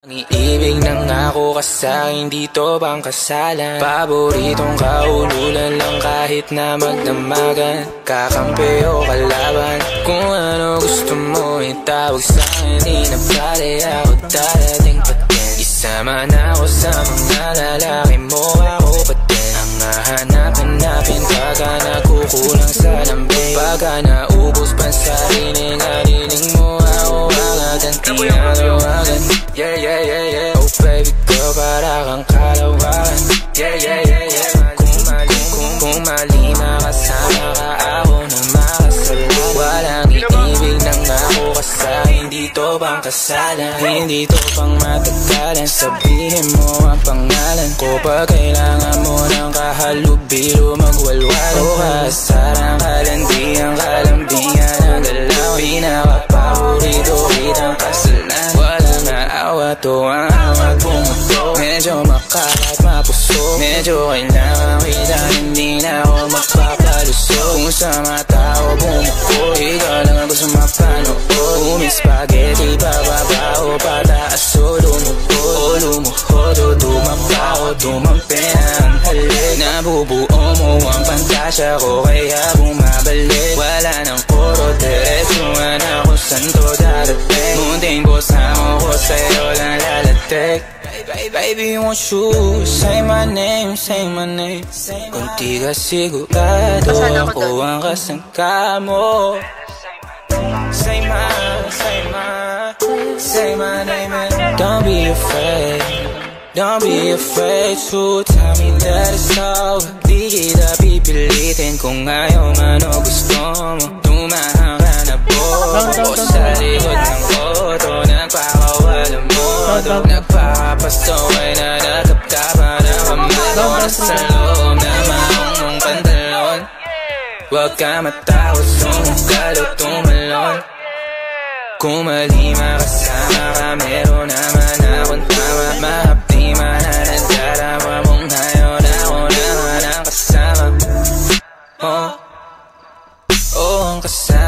Iibig ng ako ka sa'kin, dito bang kasalan? Paboritong kaululan lang kahit na magdamagan. Kakampi o kalaban, kung ano gusto mo itawag sa'kin. Di na pare ako darating pa din. Isama na ako sa mga lalaki mo, ako pa din. Ang hahanap-hanapin pagka nakukulang sa lambing. Pagka naubos pa sa rinig mo, ako agad ang tinawagan. Yeah, yeah, yeah, yeah. Oh baby girl, para kang kalawakan. Yeah, yeah, yeah, yeah. Kung mali makasama ka, ako na makasalanan. Walang iibig ng ako ka sa'kin, dito bang kasalan? Hindi to pang matagalan, sabihin mo ang pangalan ko. Pag kailangan mo ng kahalubilo, magwalwal o kasarang kalandiang kalambingan ng galaw. Pinakapaborito kitang kasalan. To ang awag bumuto, medyo makalat mapuso. Medyo kailangan kita, hindi na ako magpapalusog. Kung sa mata ko bumuko, ikaw lang ang gusto mapanood. Spaghetti, bababa o pataas o lumuhod. O lumuhod o dumapa o dumampi na ang halik. Nabubuo mo ang pantasya ko, kaya bumabalik. Wala nang koro, diretsuhan ako saan to darating. Munting bosamo ko sa'yo lang lalatek. Baby, won't you say my name, say my name. Kung di ka sigurado, ako ang kasangka mo. Say my name and don't be afraid. Don't be afraid to tell me that it's over. Di kita pipilitin kung ayaw man o gusto mo. Tumahan ka na po o sa likod ng auto. Nagpakawala moto, nagpapasaway na nagkaptapa na kamay ko. Nasa loob na maong mong pantalon. Huwag ka matakot, sumukal o tumalon. Kung mali makasama ka, meron naman akong tama. Mahapdi man na nagdarama mong ngayon, ako naman ang kasama. Oh, ang kasama.